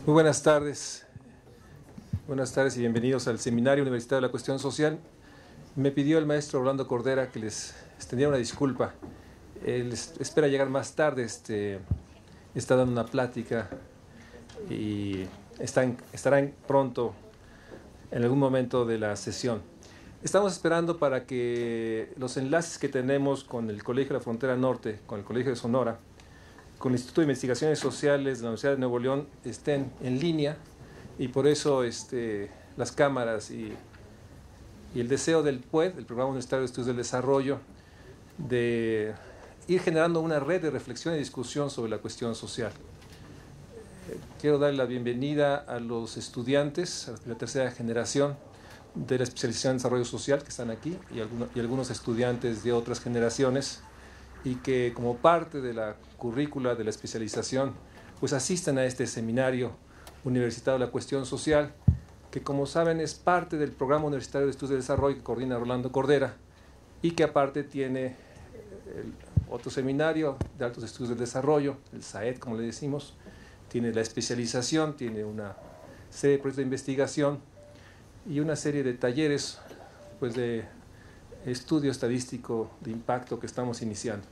Muy buenas tardes. Buenas tardes y bienvenidos al Seminario Universitario de la Cuestión Social. Me pidió el maestro Orlando Cordera que les extendiera una disculpa. Él espera llegar más tarde, está dando una plática y estará pronto en algún momento de la sesión. Estamos esperando para que los enlaces que tenemos con el Colegio de la Frontera Norte, con el Colegio de Sonora, con el Instituto de Investigaciones Sociales de la Universidad de Nuevo León estén en línea, y por eso las cámaras y el deseo del PUED, el Programa Universitario de Estudios del Desarrollo, de ir generando una red de reflexión y discusión sobre la cuestión social. Quiero dar la bienvenida a los estudiantes de la tercera generación de la especialización en desarrollo social que están aquí, y algunos estudiantes de otras generaciones, y que como parte de la currícula de la especialización pues asistan a este seminario universitario de la cuestión social, que como saben es parte del Programa Universitario de Estudios de Desarrollo que coordina Orlando Cordera, y que aparte tiene otro seminario de altos estudios del desarrollo, el SAED como le decimos, tiene la especialización, tiene una serie de proyectos de investigación y una serie de talleres pues de estudio estadístico de impacto que estamos iniciando.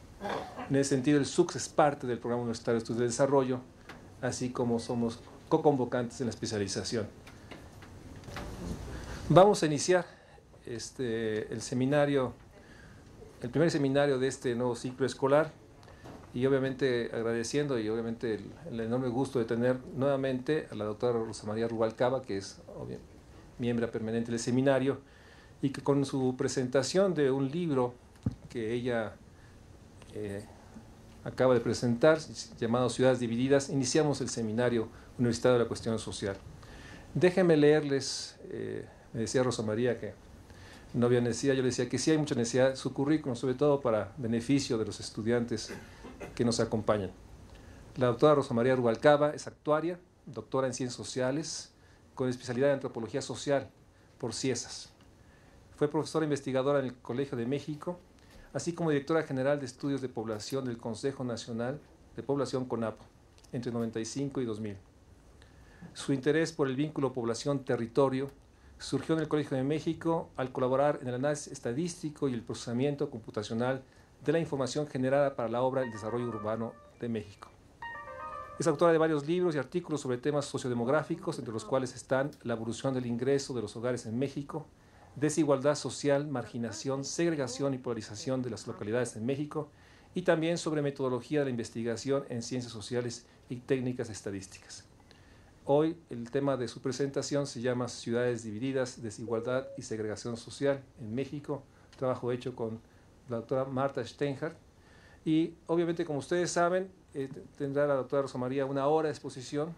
En ese sentido, el SUCS es parte del Programa Universitario de Estudios de Desarrollo, así como somos co-convocantes en la especialización. Vamos a iniciar el primer seminario de este nuevo ciclo escolar, y obviamente agradeciendo y obviamente el enorme gusto de tener nuevamente a la doctora Rosa María Rubalcaba, que es miembro permanente del seminario, y que con su presentación de un libro que ella acaba de presentar, llamado Ciudades Divididas, iniciamos el Seminario Universitario de la Cuestión Social. Déjenme leerles, me decía Rosa María que no había necesidad, yo le decía que sí hay mucha necesidad, su currículum, sobre todo para beneficio de los estudiantes que nos acompañan. La doctora Rosa María Rubalcaba es actuaria, doctora en Ciencias Sociales, con especialidad en Antropología Social por CIESAS. Fue profesora investigadora en el Colegio de México, así como directora general de Estudios de Población del Consejo Nacional de Población CONAPO, entre 95 y 2000. Su interés por el vínculo población-territorio surgió en el Colegio de México al colaborar en el análisis estadístico y el procesamiento computacional de la información generada para la obra El Desarrollo Urbano de México. Es autora de varios libros y artículos sobre temas sociodemográficos, entre los cuales están la evolución del ingreso de los hogares en México, desigualdad social, marginación, segregación y polarización de las localidades en México, y también sobre metodología de la investigación en ciencias sociales y técnicas estadísticas. Hoy el tema de su presentación se llama Ciudades Divididas, Desigualdad y Segregación Social en México, trabajo hecho con la doctora Marta Steinhardt. Y obviamente, como ustedes saben, tendrá la doctora Rosa María una hora de exposición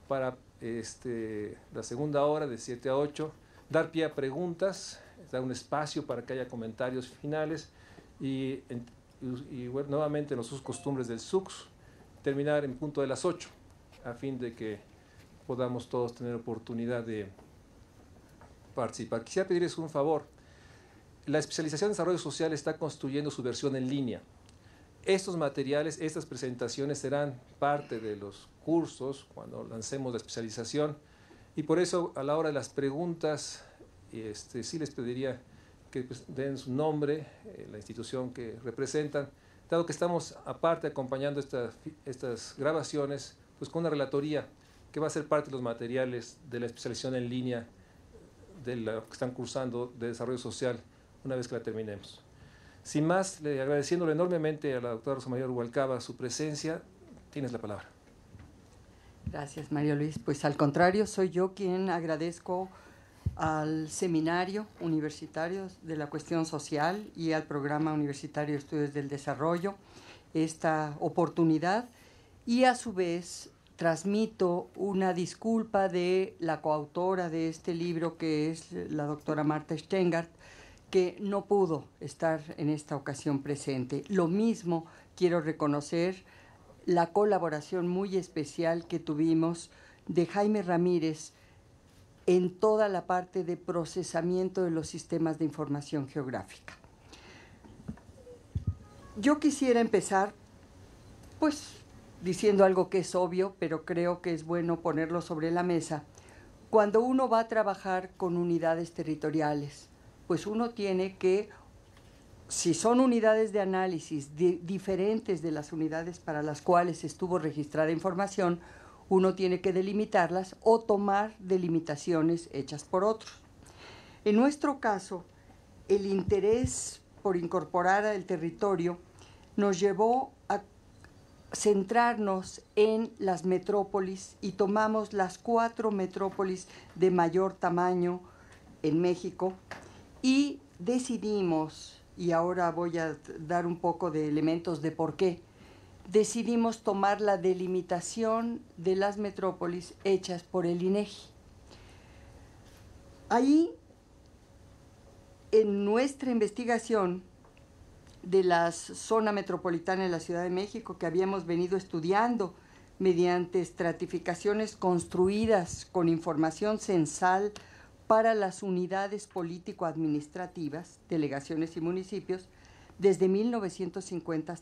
para la segunda hora de 7 a 8, dar pie a preguntas, dar un espacio para que haya comentarios finales y bueno, nuevamente en los costumbres del SUCS, terminar en punto de las 8, a fin de que podamos todos tener oportunidad de participar. Quisiera pedirles un favor. La especialización en desarrollo social está construyendo su versión en línea. Estos materiales, estas presentaciones serán parte de los cursos cuando lancemos la especialización, y por eso a la hora de las preguntas sí les pediría que den su nombre, la institución que representan, dado que estamos aparte acompañando estas grabaciones pues con una relatoría que va a ser parte de los materiales de la especialización en línea de lo que están cursando de desarrollo social una vez que la terminemos. Sin más, agradeciéndole enormemente a la doctora Rosa María Rubalcaba su presencia, tienes la palabra. Gracias, Mario Luis. Pues al contrario, soy yo quien agradezco al Seminario Universitario de la Cuestión Social y al Programa Universitario de Estudios del Desarrollo esta oportunidad, y a su vez transmito una disculpa de la coautora de este libro, que es la doctora Marta Steinhardt, que no pudo estar en esta ocasión presente. Lo mismo quiero reconocer la colaboración muy especial que tuvimos de Jaime Ramírez en toda la parte de procesamiento de los sistemas de información geográfica. Yo quisiera empezar, pues, diciendo algo que es obvio, pero creo que es bueno ponerlo sobre la mesa. Cuando uno va a trabajar con unidades territoriales, pues uno tiene que, si son unidades de análisis diferentes de las unidades para las cuales estuvo registrada información, uno tiene que delimitarlas o tomar delimitaciones hechas por otros. En nuestro caso, el interés por incorporar al territorio nos llevó a centrarnos en las metrópolis y tomamos las 4 metrópolis de mayor tamaño en México y decidimos, y ahora voy a dar un poco de elementos de por qué, decidimos tomar la delimitación de las metrópolis hechas por el INEGI. Ahí, en nuestra investigación de la zona metropolitana de la Ciudad de México, que habíamos venido estudiando mediante estratificaciones construidas con información censal para las unidades político-administrativas, delegaciones y municipios, desde 1950.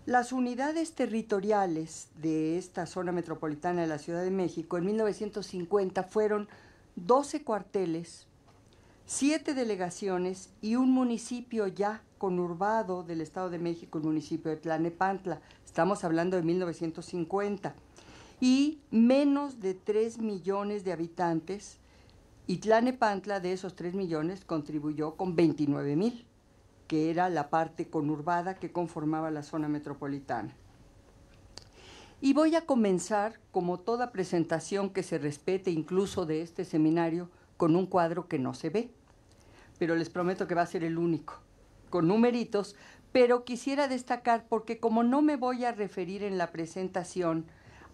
Las unidades territoriales de esta zona metropolitana de la Ciudad de México en 1950 fueron 12 cuarteles, 7 delegaciones y un municipio ya conurbado del Estado de México, el municipio de Tlalnepantla. Estamos hablando de 1950. Y menos de 3 millones de habitantes. Y Tlalnepantla, de esos 3 millones, contribuyó con 29,000, que era la parte conurbada que conformaba la zona metropolitana. Y voy a comenzar, como toda presentación que se respete, incluso de este seminario, con un cuadro que no se ve, pero les prometo que va a ser el único, con numeritos, pero quisiera destacar, porque como no me voy a referir en la presentación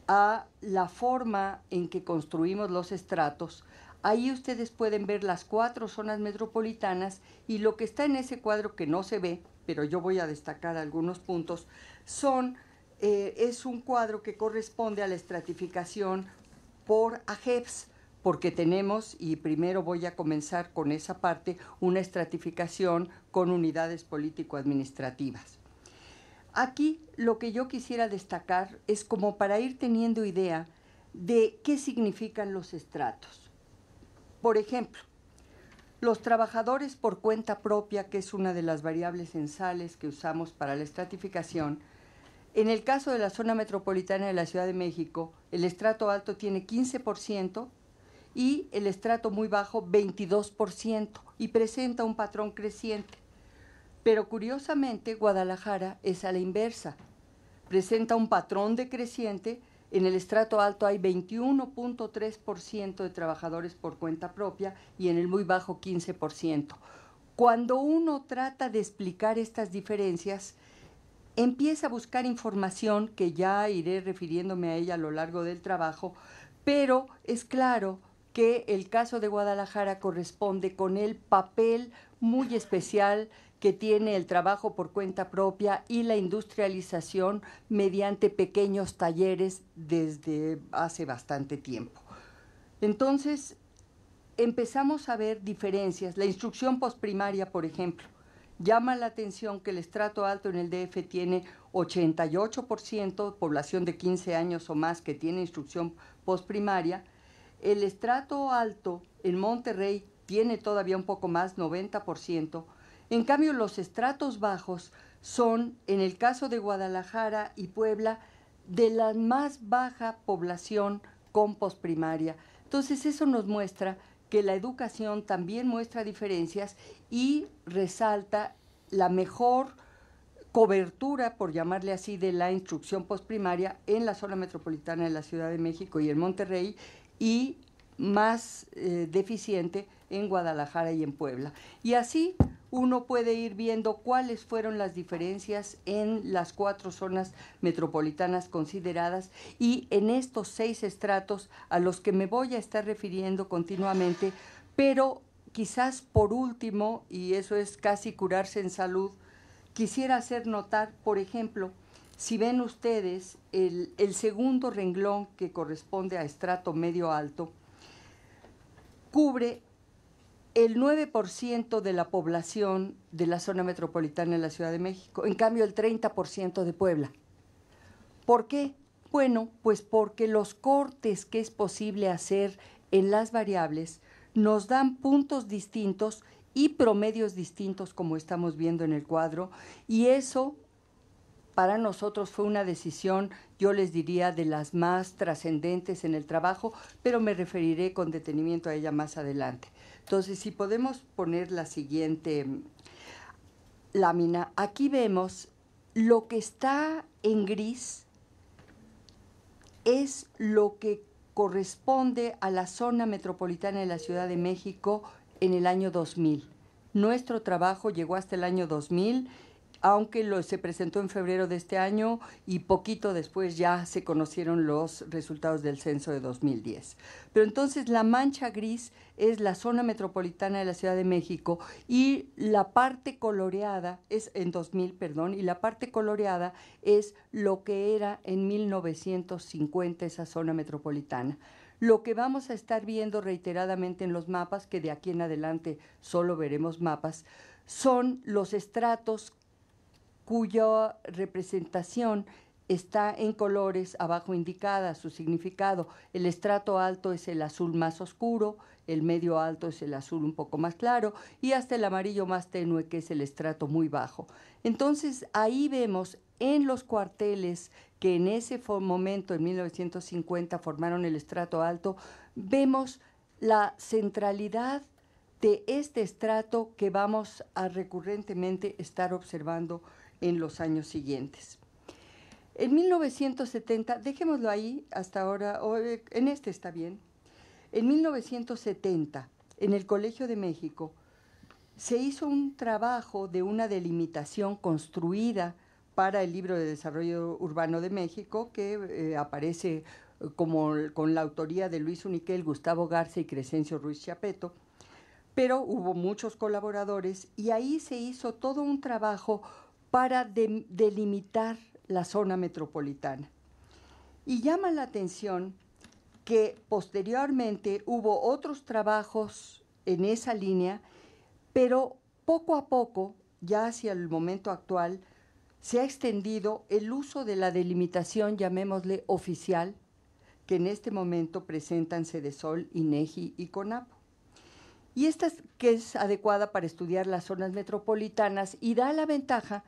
a la forma en que construimos los estratos, ahí ustedes pueden ver las 4 zonas metropolitanas y lo que está en ese cuadro que no se ve, pero yo voy a destacar algunos puntos, es un cuadro que corresponde a la estratificación por AGEPS, porque tenemos, y primero voy a comenzar con esa parte, una estratificación con unidades político-administrativas. Aquí lo que yo quisiera destacar es como para ir teniendo idea de qué significan los estratos. Por ejemplo, los trabajadores por cuenta propia, que es una de las variables censales que usamos para la estratificación, en el caso de la zona metropolitana de la Ciudad de México, el estrato alto tiene 15%, y el estrato muy bajo 22%, y presenta un patrón creciente. Pero curiosamente Guadalajara es a la inversa, presenta un patrón decreciente. En el estrato alto hay 21.3% de trabajadores por cuenta propia y en el muy bajo 15%. Cuando uno trata de explicar estas diferencias, empieza a buscar información que ya iré refiriéndome a ella a lo largo del trabajo, pero es claro que el caso de Guadalajara corresponde con el papel muy especial que tiene el trabajo por cuenta propia y la industrialización mediante pequeños talleres desde hace bastante tiempo. Entonces, empezamos a ver diferencias. La instrucción postprimaria, por ejemplo, llama la atención que el estrato alto en el DF tiene 88%, población de 15 años o más que tiene instrucción postprimaria. El estrato alto en Monterrey tiene todavía un poco más, 90%. En cambio, los estratos bajos son, en el caso de Guadalajara y Puebla, de la más baja población con posprimaria. Entonces, eso nos muestra que la educación también muestra diferencias y resalta la mejor cobertura, por llamarle así, de la instrucción postprimaria en la zona metropolitana de la Ciudad de México y en Monterrey, y más deficiente en Guadalajara y en Puebla. Y así uno puede ir viendo cuáles fueron las diferencias en las 4 zonas metropolitanas consideradas y en estos 6 estratos a los que me voy a estar refiriendo continuamente, pero quizás por último, y eso es casi curarse en salud, quisiera hacer notar, por ejemplo, si ven ustedes el segundo renglón que corresponde a estrato medio alto, cubre el 9% de la población de la zona metropolitana de la Ciudad de México, en cambio el 30% de Puebla. ¿Por qué? Bueno, pues porque los cortes que es posible hacer en las variables nos dan puntos distintos y promedios distintos, como estamos viendo en el cuadro, y eso para nosotros fue una decisión, yo les diría, de las más trascendentes en el trabajo, pero me referiré con detenimiento a ella más adelante. Entonces, si podemos poner la siguiente lámina, aquí vemos lo que está en gris es lo que corresponde a la zona metropolitana de la Ciudad de México en el año 2000. Nuestro trabajo llegó hasta el año 2000, aunque se presentó en febrero de este año y poquito después ya se conocieron los resultados del censo de 2010. Pero entonces la mancha gris es la zona metropolitana de la Ciudad de México y la parte coloreada es en 2000, perdón, y la parte coloreada es lo que era en 1950 esa zona metropolitana. Lo que vamos a estar viendo reiteradamente en los mapas, que de aquí en adelante solo veremos mapas, son los estratos cuya representación está en colores abajo indicada, su significado. El estrato alto es el azul más oscuro, el medio alto es el azul un poco más claro y hasta el amarillo más tenue, que es el estrato muy bajo. Entonces ahí vemos en los cuarteles que en ese momento, en 1950, formaron el estrato alto, vemos la centralidad de este estrato que vamos a recurrentemente estar observando en los años siguientes. En 1970, dejémoslo ahí hasta ahora, en este está bien. En 1970, en el Colegio de México, se hizo un trabajo de una delimitación construida para el Libro de Desarrollo Urbano de México, que aparece como con la autoría de Luis Uniquel, Gustavo Garza y Crescencio Ruiz Chiapeto, pero hubo muchos colaboradores y ahí se hizo todo un trabajo para delimitar la zona metropolitana. Y llama la atención que posteriormente hubo otros trabajos en esa línea, pero poco a poco, ya hacia el momento actual, se ha extendido el uso de la delimitación, llamémosle oficial, que en este momento presentan Cedesol, INEGI y CONAPO. Y esta que es adecuada para estudiar las zonas metropolitanas y da la ventaja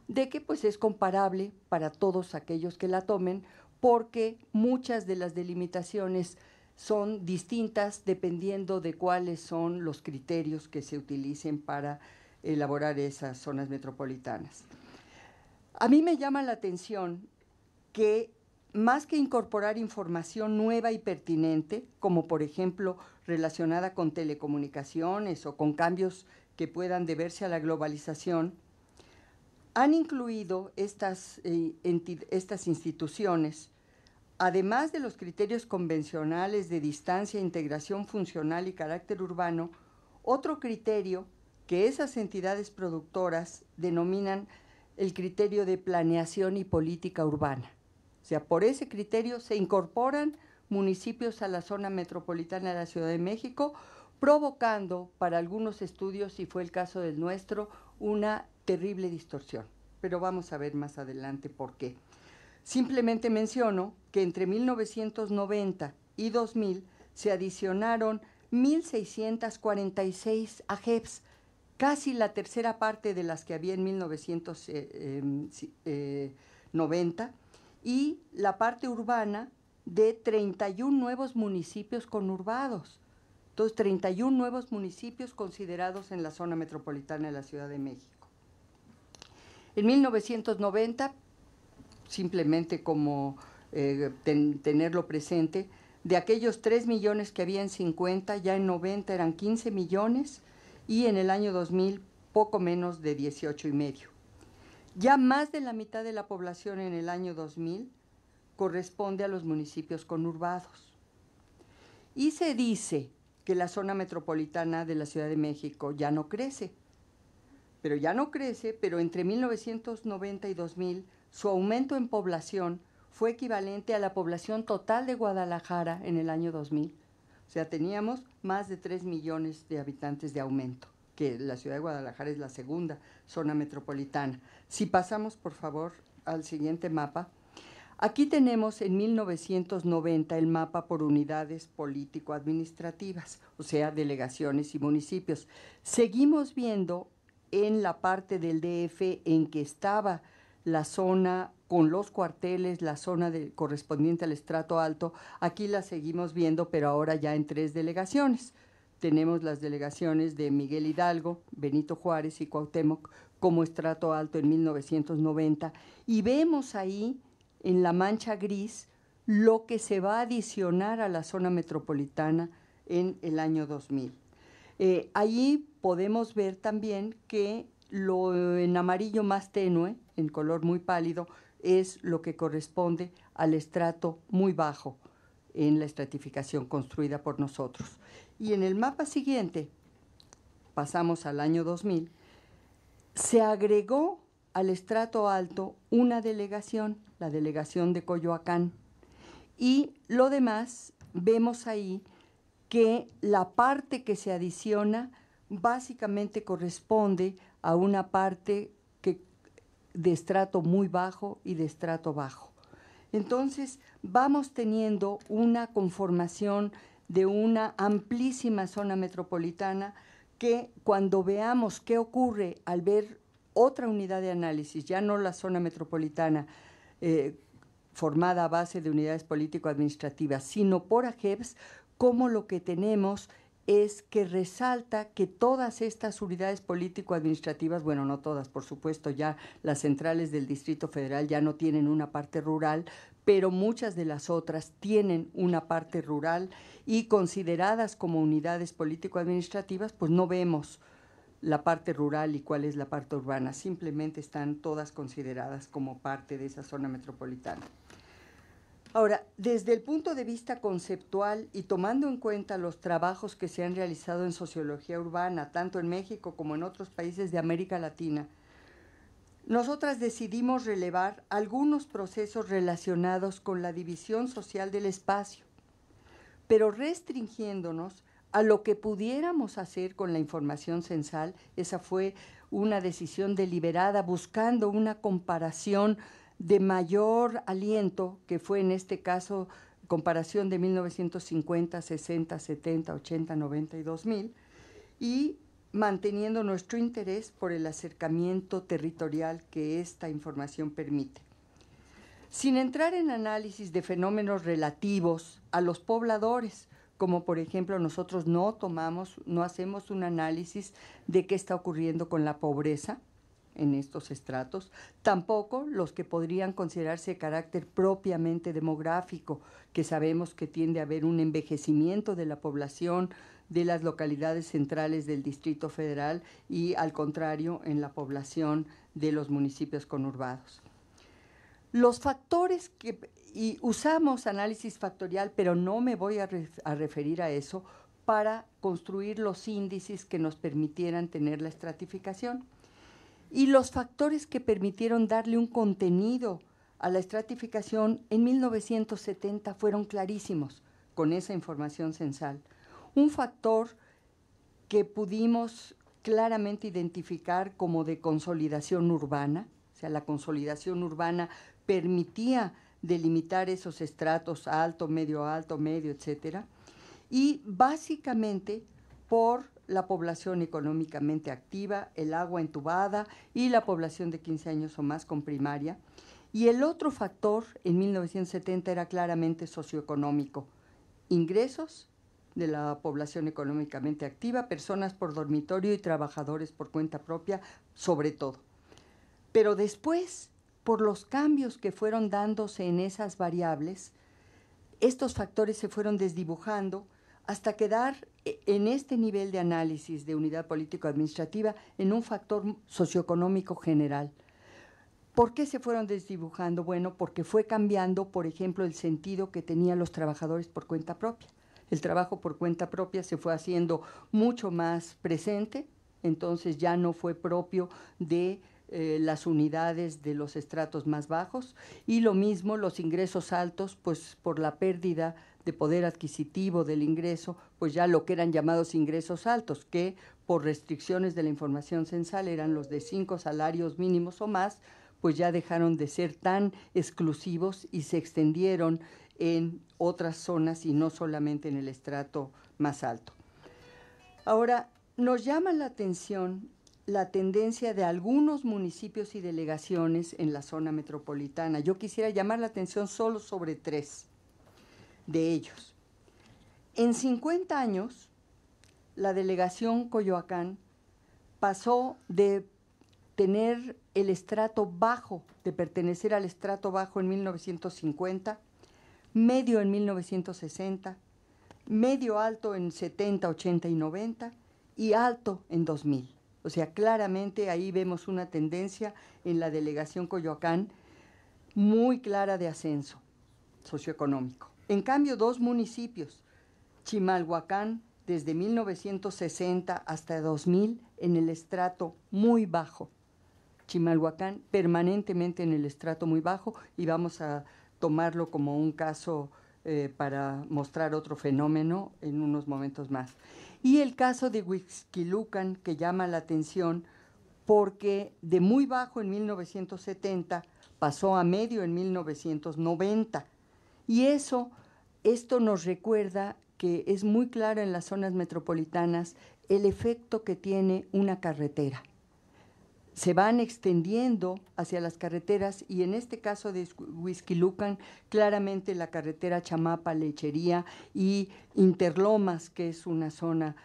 de que pues es comparable para todos aquellos que la tomen, porque muchas de las delimitaciones son distintas dependiendo de cuáles son los criterios que se utilicen para elaborar esas zonas metropolitanas. A mí me llama la atención que más que incorporar información nueva y pertinente, como por ejemplo relacionada con telecomunicaciones o con cambios que puedan deberse a la globalización, han incluido estas instituciones, además de los criterios convencionales de distancia, integración funcional y carácter urbano, otro criterio que esas entidades productoras denominan el criterio de planeación y política urbana. O sea, por ese criterio se incorporan municipios a la zona metropolitana de la Ciudad de México, provocando para algunos estudios, y fue el caso del nuestro, una terrible distorsión. Pero vamos a ver más adelante por qué. Simplemente menciono que entre 1990 y 2000 se adicionaron 1.646 AGEPs, casi la tercera parte de las que había en 1990, y la parte urbana de 31 nuevos municipios conurbados. Entonces, 31 nuevos municipios considerados en la zona metropolitana de la Ciudad de México. En 1990, simplemente como tenerlo presente, de aquellos 3 millones que había en 50, ya en 90 eran 15 millones y en el año 2000 poco menos de 18 y medio. Ya más de la mitad de la población en el año 2000 corresponde a los municipios conurbados. Y se dice que la zona metropolitana de la Ciudad de México ya no crece, pero entre 1990 y 2000 su aumento en población fue equivalente a la población total de Guadalajara en el año 2000. O sea, teníamos más de 3 millones de habitantes de aumento, que la ciudad de Guadalajara es la segunda zona metropolitana. Si pasamos, por favor, al siguiente mapa, Aquí tenemos en 1990 el mapa por unidades político-administrativas, o sea, delegaciones y municipios. Seguimos viendo en la parte del DF en que estaba la zona con los cuarteles, la zona correspondiente al estrato alto, aquí la seguimos viendo, pero ahora ya en 3 delegaciones. Tenemos las delegaciones de Miguel Hidalgo, Benito Juárez y Cuauhtémoc como estrato alto en 1990, y vemos ahí en la mancha gris lo que se va a adicionar a la zona metropolitana en el año 2000. Allí podemos ver también que lo en amarillo más tenue, en color muy pálido, es lo que corresponde al estrato muy bajo en la estratificación construida por nosotros. Y en el mapa siguiente, pasamos al año 2000, se agregó al estrato alto una delegación, la delegación de Coyoacán, y lo demás vemos ahí que la parte que se adiciona básicamente corresponde a una parte de estrato muy bajo y de estrato bajo. Entonces vamos teniendo una conformación de una amplísima zona metropolitana que cuando veamos qué ocurre al ver otra unidad de análisis, ya no la zona metropolitana formada a base de unidades político-administrativas, sino por AGEPS, como lo que tenemos es que resalta que todas estas unidades político-administrativas, bueno, no todas, por supuesto, ya las centrales del Distrito Federal ya no tienen una parte rural, pero muchas de las otras tienen una parte rural y consideradas como unidades político-administrativas, pues no vemos la parte rural y cuál es la parte urbana, simplemente están todas consideradas como parte de esa zona metropolitana. Ahora, desde el punto de vista conceptual y tomando en cuenta los trabajos que se han realizado en sociología urbana, tanto en México como en otros países de América Latina, nosotras decidimos relevar algunos procesos relacionados con la división social del espacio, pero restringiéndonos a lo que pudiéramos hacer con la información censal. Esa fue una decisión deliberada, buscando una comparación de mayor aliento, que fue en este caso comparación de 1950, 60, 70, 80, 90 y 2000, y manteniendo nuestro interés por el acercamiento territorial que esta información permite. Sin entrar en análisis de fenómenos relativos a los pobladores, como por ejemplo nosotros no hacemos un análisis de qué está ocurriendo con la pobreza en estos estratos, tampoco los que podrían considerarse de carácter propiamente demográfico, que sabemos que tiende a haber un envejecimiento de la población de las localidades centrales del Distrito Federal y al contrario en la población de los municipios conurbados. Los factores y usamos análisis factorial, pero no me voy a referir a eso, para construir los índices que nos permitieran tener la estratificación. Y los factores que permitieron darle un contenido a la estratificación en 1970 fueron clarísimos con esa información censal. Un factor que pudimos claramente identificar como de consolidación urbana, o sea, la consolidación urbana permitía delimitar esos estratos alto, medio, etcétera, y básicamente por la población económicamente activa, el agua entubada y la población de 15 años o más con primaria. Y el otro factor en 1970 era claramente socioeconómico, ingresos de la población económicamente activa, personas por dormitorio y trabajadores por cuenta propia, sobre todo. Pero después, por los cambios que fueron dándose en esas variables, estos factores se fueron desdibujando hasta quedar en este nivel de análisis de unidad político-administrativa en un factor socioeconómico general. ¿Por qué se fueron desdibujando? Bueno, porque fue cambiando, por ejemplo, el sentido que tenían los trabajadores por cuenta propia. El trabajo por cuenta propia se fue haciendo mucho más presente, entonces ya no fue propio de las unidades de los estratos más bajos, y lo mismo los ingresos altos, pues por la pérdida de poder adquisitivo del ingreso, pues ya lo que eran llamados ingresos altos, que por restricciones de la información censal eran los de 5 salarios mínimos o más, pues ya dejaron de ser tan exclusivos y se extendieron en otras zonas y no solamente en el estrato más alto. Ahora, nos llama la atención la tendencia de algunos municipios y delegaciones en la zona metropolitana. Yo quisiera llamar la atención solo sobre 3 de ellos. En 50 años, la delegación Coyoacán pasó de tener el estrato bajo, de pertenecer al estrato bajo en 1950, medio en 1960, medio alto en 70, 80 y 90 y alto en 2000. O sea, claramente ahí vemos una tendencia en la delegación Coyoacán muy clara de ascenso socioeconómico. En cambio, 2 municipios, Chimalhuacán, desde 1960 hasta 2000, en el estrato muy bajo. Chimalhuacán permanentemente en el estrato muy bajo, y vamos a tomarlo como un caso para mostrar otro fenómeno en unos momentos más. Y el caso de Huixquilucan, que llama la atención porque de muy bajo en 1970 pasó a medio en 1990. Y esto nos recuerda que es muy claro en las zonas metropolitanas el efecto que tiene una carretera. Se van extendiendo hacia las carreteras, y en este caso de Huixquilucan, claramente la carretera Chamapa-Lechería y Interlomas, que es una zona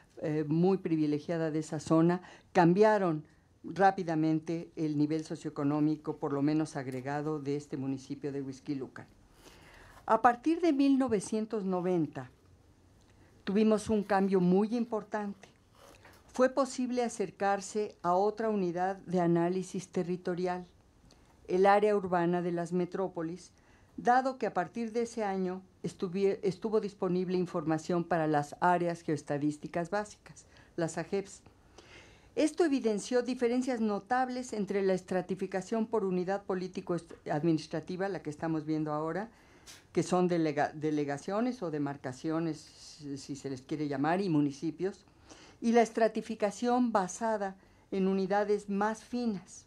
muy privilegiada de esa zona, cambiaron rápidamente el nivel socioeconómico, por lo menos agregado, de este municipio de Huixquilucan. A partir de 1990 tuvimos un cambio muy importante. Fue posible acercarse a otra unidad de análisis territorial, el área urbana de las metrópolis, dado que a partir de ese año estuvo disponible información para las áreas geoestadísticas básicas, las AGEBs. Esto evidenció diferencias notables entre la estratificación por unidad político-administrativa, la que estamos viendo ahora, que son delegaciones o demarcaciones, si se les quiere llamar, y municipios, y la estratificación basada en unidades más finas.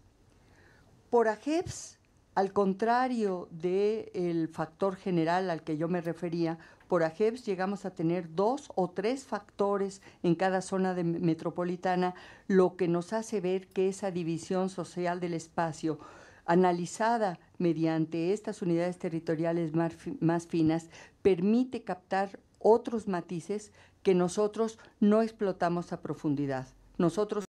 Por AGEBs, al contrario del factor general al que yo me refería, por AGEBs llegamos a tener 2 o 3 factores en cada zona metropolitana, lo que nos hace ver que esa división social del espacio, analizada mediante estas unidades territoriales más finas, permite captar otros matices que nosotros no explotamos a profundidad. Nosotros